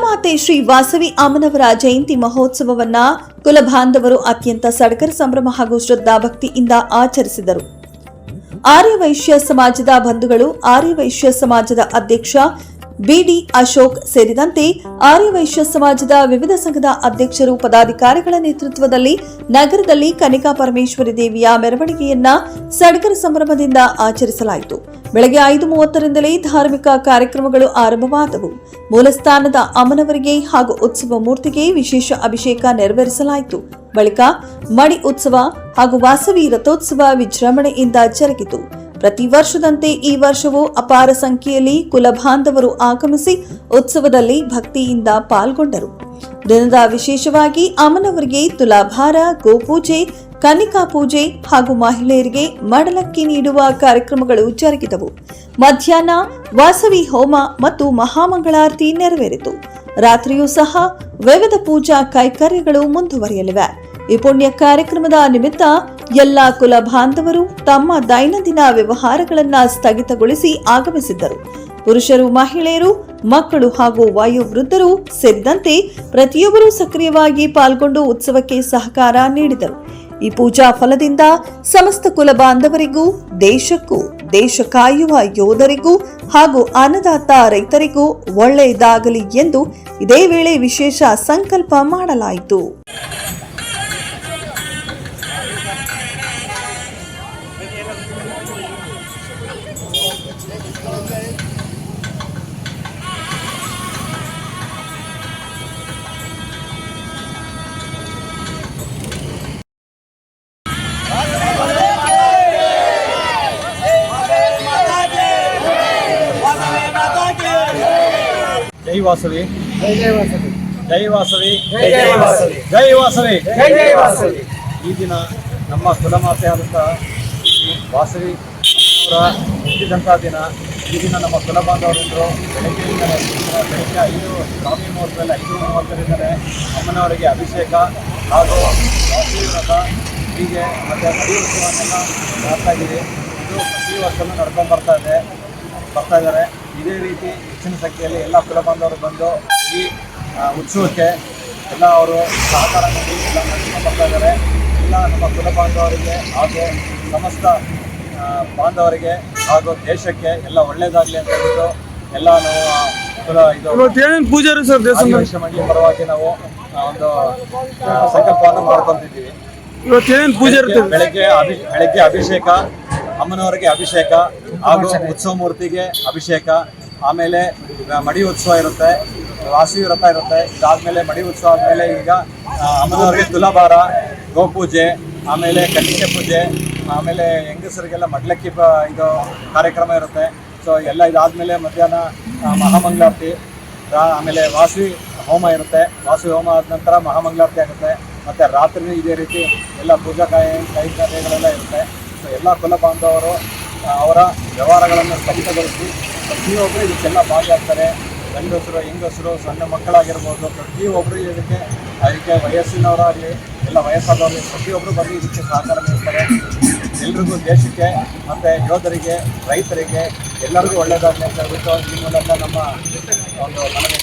ಕುಲಮಾತೆ ಶ್ರೀ ವಾಸವಿ ಅಮ್ಮನವರ ಜಯಂತಿ ಮಹೋತ್ಸವವನ್ನ ಕುಲಬಾಂಧವರು ಅತ್ಯಂತ ಸಡಗರ ಸಂಭ್ರಮ ಹಾಗೂ ಶ್ರದ್ಧಾಭಕ್ತಿಯಿಂದ ಆಚರಿಸಿದರು. ಆರ್ಯವೈಶ್ಯ ಸಮಾಜದ ಬಂಧುಗಳು, ಆರ್ಯವೈಶ್ಯ ಸಮಾಜದ ಅಧ್ಯಕ್ಷ ಬಿಡಿ ಅಶೋಕ್ ಸೇರಿದಂತೆ ಆರ್ಯವೈಶ್ಯ ಸಮಾಜದ ವಿವಿಧ ಸಂಘದ ಅಧ್ಯಕ್ಷರು, ಪದಾಧಿಕಾರಿಗಳ ನೇತೃತ್ವದಲ್ಲಿ ನಗರದಲ್ಲಿ ಕನ್ನಿಕಾ ಪರಮೇಶ್ವರಿ ದೇವಿಯ ಮೆರವಣಿಗೆಯನ್ನ ಸಡಗರ ಸಂಭ್ರಮದಿಂದ ಆಚರಿಸಲಾಯಿತು. ಬೆಳಗ್ಗೆ 5:30ರಿಂದಲೇ ಧಾರ್ಮಿಕ ಕಾರ್ಯಕ್ರಮಗಳು ಆರಂಭವಾದವು. ಮೂಲಸ್ಥಾನದ ಅಮ್ಮನವರಿಗೆ ಹಾಗೂ ಉತ್ಸವ ಮೂರ್ತಿಗೆ ವಿಶೇಷ ಅಭಿಷೇಕ ನೆರವೇರಿಸಲಾಯಿತು. ಬಳಿಕ ಮಡಿ ಉತ್ಸವ ಹಾಗೂ ವಾಸವಿ ರಥೋತ್ಸವ ವಿಜೃಂಭಣೆಯಿಂದ ಜರುಗಿತು. ಪ್ರತಿ ವರ್ಷದಂತೆ ಈ ವರ್ಷವೂ ಅಪಾರ ಸಂಖ್ಯೆಯಲ್ಲಿ ಕುಲಬಾಂಧವರು ಆಗಮಿಸಿ ಉತ್ಸವದಲ್ಲಿ ಭಕ್ತಿಯಿಂದ ಪಾಲ್ಗೊಂಡರು. ದಿನದ ವಿಶೇಷವಾಗಿ ಅಮ್ಮನವರಿಗೆ ತುಲಾಭಾರ, ಗೋಪೂಜೆ, ಕನ್ನಿಕಾ ಪೂಜೆ ಹಾಗೂ ಮಹಿಳೆಯರಿಗೆ ಮಡಲಕ್ಕಿ ನೀಡುವ ಕಾರ್ಯಕ್ರಮಗಳು ಜರುಗಿದವು. ಮಧ್ಯಾಹ್ನ ವಾಸವಿ ಹೋಮ ಮತ್ತು ಮಹಾಮಂಗಳಾರತಿ ನೆರವೇರಿತು. ರಾತ್ರಿಯೂ ಸಹ ವಿವಿಧ ಪೂಜಾ ಕೈಕರ್ಯಗಳು ಮುಂದುವರಿಯಲಿವೆ. ಈ ಪುಣ್ಯ ಕಾರ್ಯಕ್ರಮದ ನಿಮಿತ್ತ ಎಲ್ಲ ಕುಲ ಬಾಂಧವರು ತಮ್ಮ ದೈನಂದಿನ ವ್ಯವಹಾರಗಳನ್ನು ಸ್ಥಗಿತಗೊಳಿಸಿ ಆಗಮಿಸಿದ್ದರು. ಪುರುಷರು, ಮಹಿಳೆಯರು, ಮಕ್ಕಳು ಹಾಗೂ ವಯೋವೃದ್ಧರು ಸೇರಿದಂತೆ ಪ್ರತಿಯೊಬ್ಬರೂ ಸಕ್ರಿಯವಾಗಿ ಪಾಲ್ಗೊಂಡು ಉತ್ಸವಕ್ಕೆ ಸಹಕಾರ ನೀಡಿದರು. ಈ ಪೂಜಾ ಫಲದಿಂದ ಸಮಸ್ತ ಕುಲ ಬಾಂಧವರಿಗೂ, ದೇಶಕ್ಕೂ, ದೇಶ ಕಾಯುವ ಯೋಧರಿಗೂ ಹಾಗೂ ಅನ್ನದಾತ ರೈತರಿಗೂ ಒಳ್ಳೆಯದಾಗಲಿ ಎಂದು ಇದೇ ವೇಳೆ ವಿಶೇಷ ಸಂಕಲ್ಪ ಮಾಡಲಾಯಿತು. जय वासवी, जय वासवी, जय वासवी, जय वासवी, जय वासवी, जय वासवी. ಈ ದಿನ ನಮ್ಮ ಕುಲಮಾತೆ ಆದಂಥ ಶ್ರೀ ವಾಸವಿ ಅವರ ಹುಟ್ಟಿದಂಥ ದಿನ. ಈ ದಿನ ನಮ್ಮ ಕುಲಬಾಂಧವರೆಲ್ಲರೂ ಬೆಳಗ್ಗೆ 5 ಸ್ವಾಮಿ ಮುಹೂರ್ತದಲ್ಲಿ 5:30ರಿಂದಲೇ ಅಮ್ಮನವರಿಗೆ ಅಭಿಷೇಕ ಹಾಗೂ ವಾಸವಿ ವ್ರತ ಹೀಗೆ ಮತ್ತು ಮಡಿ ಉತ್ಸವನ್ನೆಲ್ಲ ಮಾಡ್ತಾ ಇದ್ದೀವಿ. ಇದು ಪ್ರತಿ ವರ್ಷವೂ ನಡ್ಕೊಂಡು ಬರ್ತಾ ಇದ್ದಾರೆ. ಇದೇ ರೀತಿ ಹೆಚ್ಚಿನ ಸಂಖ್ಯೆಯಲ್ಲಿ ಎಲ್ಲ ಕುಲಬಾಂಧವರು ಬಂದು ಈ ಉತ್ಸವಕ್ಕೆ ಎಲ್ಲ ಅವರು ಸಹಕಾರ ನೀಡಿ ಎಲ್ಲ ನಡೆಸ್ಕೊಂಡು ಬರ್ತಾ ಇದ್ದಾರೆ. ಎಲ್ಲ ನಮ್ಮ ಕುಲಬಾಂಧವರಿಗೆ ಹಾಗೂ ಸಮಸ್ತ ಬಾಂಧವರಿಗೆ ಹಾಗೂ ದೇಶಕ್ಕೆ ಎಲ್ಲ ಒಳ್ಳೆಯದಾಗಲಿ ಅಂತ ಹೇಳ್ಬಿಟ್ಟು ಎಲ್ಲ ನಾವು ಆದಿವಾಸಿ ಮಂಡಳಿ ಪರವಾಗಿ ನಾವು ಒಂದು ಸಂಕಲ್ಪವನ್ನು ಮಾಡ್ಕೊತಿದ್ದೀವಿ. ಬೆಳಗ್ಗೆ ಅಭಿಷೇಕ, ಅಮ್ಮನವರಿಗೆ ಅಭಿಷೇಕ ಹಾಗೂ ಉತ್ಸವ ಮೂರ್ತಿಗೆ ಅಭಿಷೇಕ, ಆಮೇಲೆ ಮಡಿ ಉತ್ಸವ ಇರುತ್ತೆ, ವಾಸವಿ ವ್ರತ ಇರುತ್ತೆ. ಇದಾದಮೇಲೆ ಮಡಿ ಉತ್ಸವ ಆದಮೇಲೆ ಈಗ ಅಮ್ಮನವರಿಗೆ ತುಲಾಭಾರ, ಗೋಪೂಜೆ, ಆಮೇಲೆ ಕನ್ನಿಕೆ ಪೂಜೆ, ಆಮೇಲೆ ಹೆಂಗಸರಿಗೆಲ್ಲ ಮಡ್ಲಕ್ಕಿ ಇದು ಕಾರ್ಯಕ್ರಮ ಇರುತ್ತೆ. ಸೊ ಎಲ್ಲ ಇದಾದಮೇಲೆ ಮಧ್ಯಾಹ್ನ ಮಹಾಮಂಗಳಾರತಿ, ಆಮೇಲೆ ವಾಸವಿ ಹೋಮ ಇರುತ್ತೆ. ವಾಸವಿ ಹೋಮ ಆದ ನಂತರ ಮಹಾಮಂಗಳಾರತಿ ಆಗುತ್ತೆ. ಮತ್ತು ರಾತ್ರಿ ಇದೇ ರೀತಿ ಎಲ್ಲ ಪೂಜಾ ಕೈಂಕರ್ಯಗಳೆಲ್ಲ ಇರುತ್ತೆ. ಸೊ ಎಲ್ಲ ಕುಲ ಬಾಂಧವರು ಅವರ ವ್ಯವಹಾರಗಳನ್ನು ಸ್ಥಗಿತಗೊಳಿಸಿ ಪ್ರತಿಯೊಬ್ಬರು ಇದಕ್ಕೆಲ್ಲ ಭಾಗಿಯಾಗ್ತಾರೆ. ಗಂಡಸರು, ಹೆಂಗಸರು, ಸಣ್ಣ ಮಕ್ಕಳಾಗಿರ್ಬೋದು, ಪ್ರತಿಯೊಬ್ಬರು ಅದಕ್ಕೆ ವಯಸ್ಸಿನವರಾಗಲಿ ಎಲ್ಲ ವಯಸ್ಸಾದವರು ಪ್ರತಿಯೊಬ್ಬರು ಬಂದು ಇದಕ್ಕೆ ಸಹಕಾರ ನೀಡ್ತಾರೆ. ಎಲ್ರಿಗೂ, ದೇಶಕ್ಕೆ ಮತ್ತು ಯೋಧರಿಗೆ, ರೈತರಿಗೆ ಎಲ್ಲರಿಗೂ ಒಳ್ಳೆಯದಾಗಲಿ ಅಂತ ಹೇಳ್ಬಿಟ್ಟು ಈ ಮೂಲಕ ನಮ್ಮ ಒಂದು ಮನವಿ